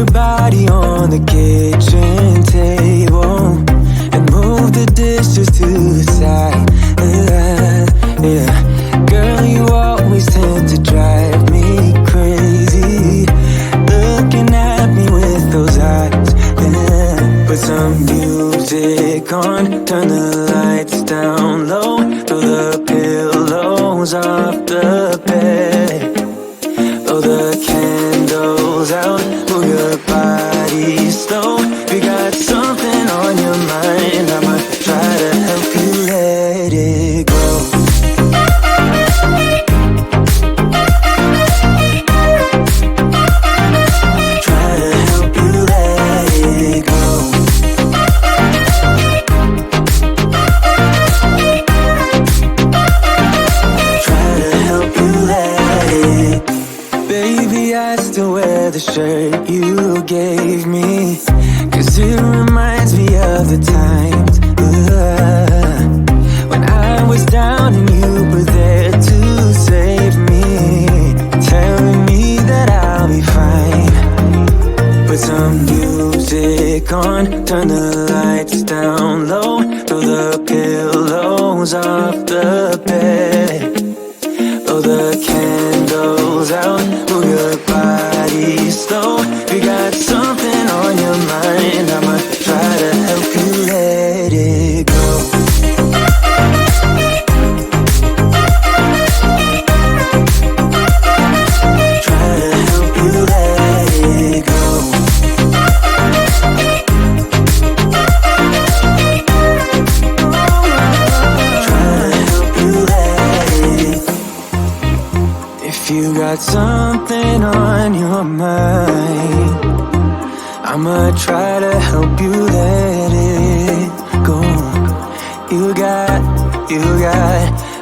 your body on the kitchen table and move the dishes to the side. Yeah. Girl, you always tend to drive me crazy, looking at me with those eyes. Yeah. Put some music on, turn the lights down low, throw the pillows off the bed, blow the candles out, move your body slow. You got something on your mind, I'ma try to help you let it go. Try to help you let it go. Try to help you let it. Baby, I still wear the shirt you gave me, 'cause it reminds me of the times when I was down and you were there to save me, telling me that I'll be fine. Put some music on, turn the lights down low, throw the pillows off the bed, blow the candles out, move your body slow. You got something on your mind, I'ma try to help you let it go. Try to help you let it go. Try to help you let it. If you got something on your mind, I'ma try to help you let it go.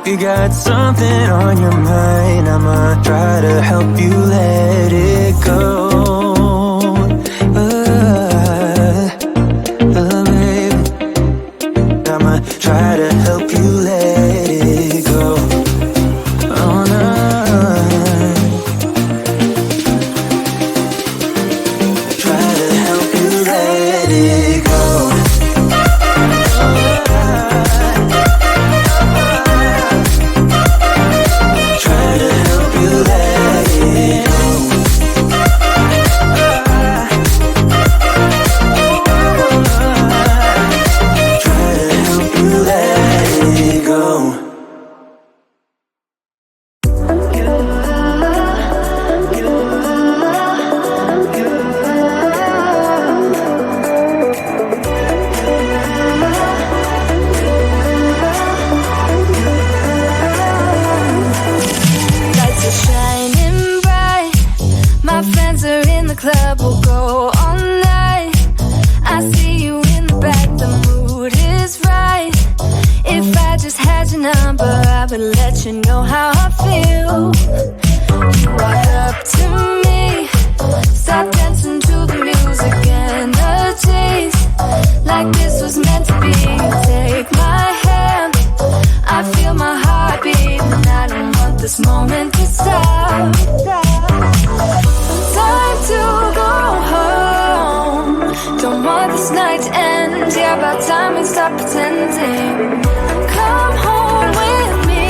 You got something on your mind, I'ma try to help you let it go. Baby, I'ma try to help you let it go. Oh no. Try to help you let it go. Try to help you let it go. Try to help you let it go. Lights are shining bright. My friends are in the club, we'll go all night. I see you in the back, the mood is right. If I just had your number, I would let you know how I feel. You walk up to me, start dancing to the music, energies like this was meant to be. Take my hand, I feel my heartbeat, and I don't want this moment to stop. Time to go home, don't want this night to end. Yeah, about time we stop pretending. Come home with me,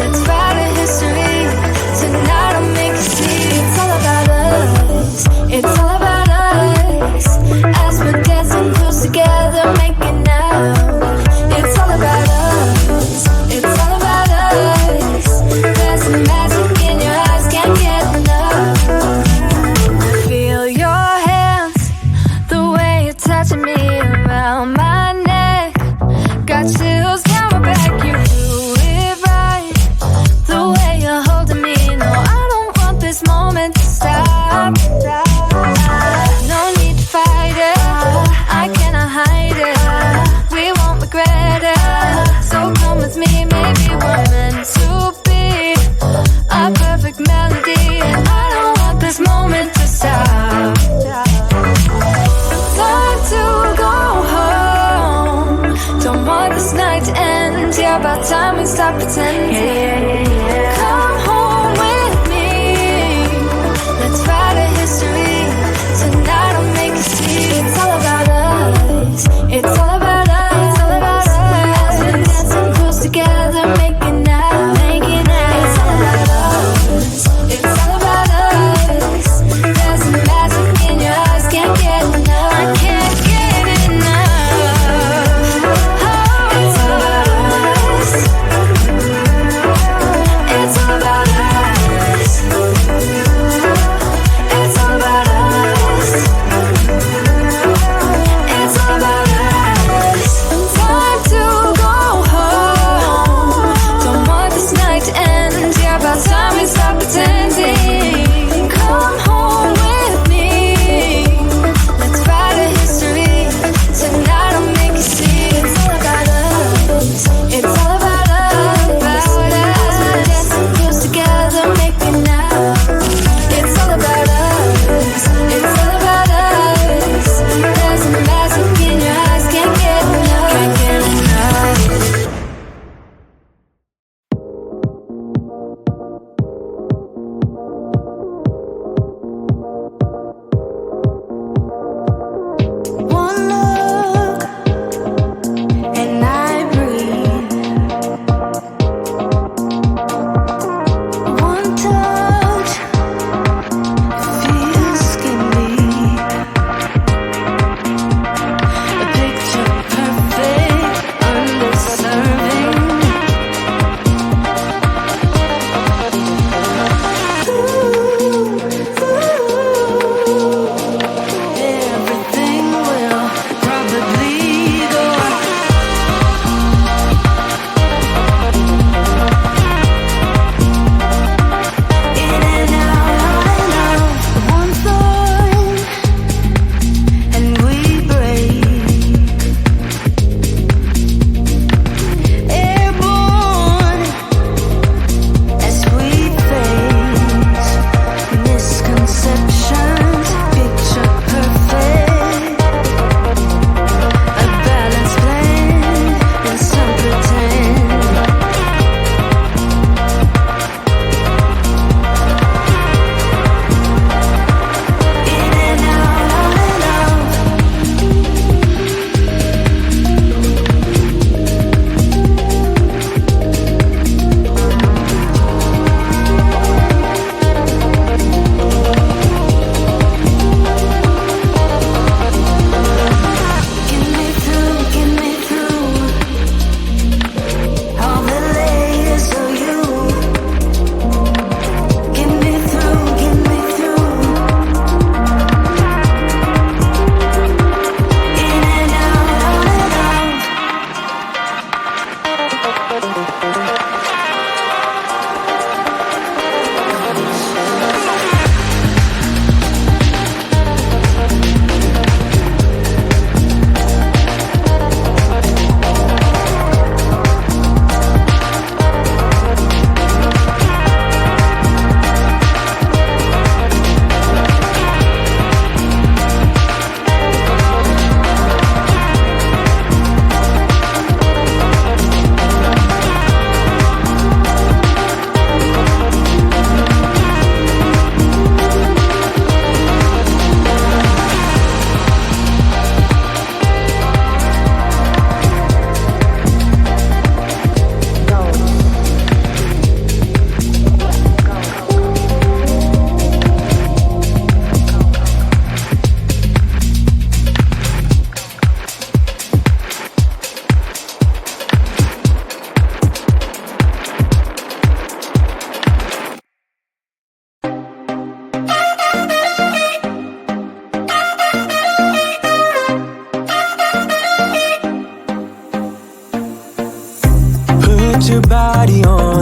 let's write a history. Tonight I'll make you see it's all about us. It's all about us. As we're dancing close together, making out. It's all about us. It's all about us. There's some magic in your eyes, can't get enough. Feel your hands, the way you're touching me around my neck. Got chills down my back, you do it right. The way you're holding me, no, I don't want this moment to stop. No need to fight it, I cannot hide it. We won't regret it, so come with me, maybe we're meant to be. A perfect melody, and I don't want this moment to stop. Time to go home, don't want this night to end. Yeah, about time we stop pretending. Come home with me, let's write a history.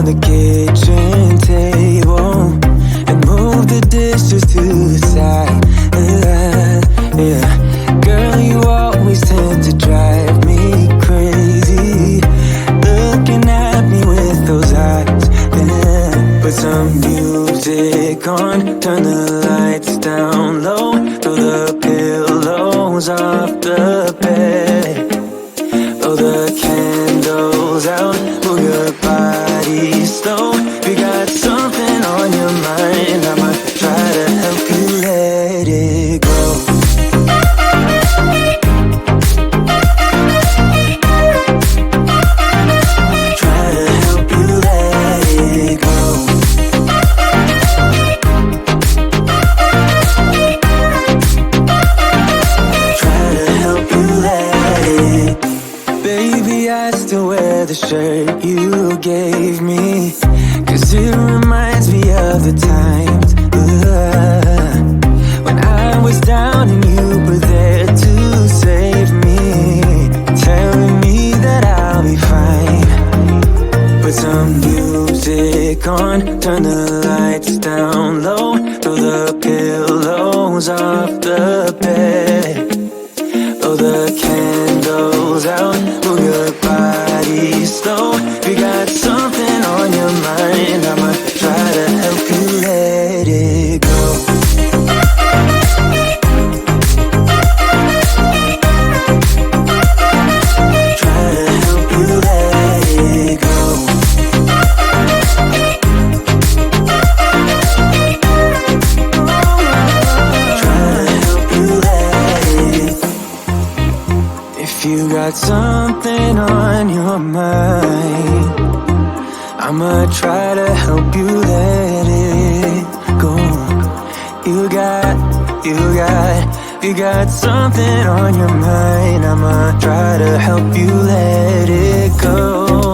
on the kitchen table and move the dishes to the side. Yeah. Girl, you always tend to drive me crazy, looking at me with those eyes. Yeah. Put some music on, turn the lights down low, throw the pillows off the bed, blow the candles out, move your body slow. You got something on your mind, I'ma try to help you let it go. The shirt you gave me, 'cause it reminds me of the times when I was down and you were there to save me, telling me that I'll be fine. Put some music on, turn the lights down low, throw the pillows off the bed, blow the candles out, move your body slow. You got something on your mind, I'ma try to help you let it go. Try to help you let it go. If you got something on your mind, I'ma try to help you let it go. You got something on your mind, I'ma try to help you let it go.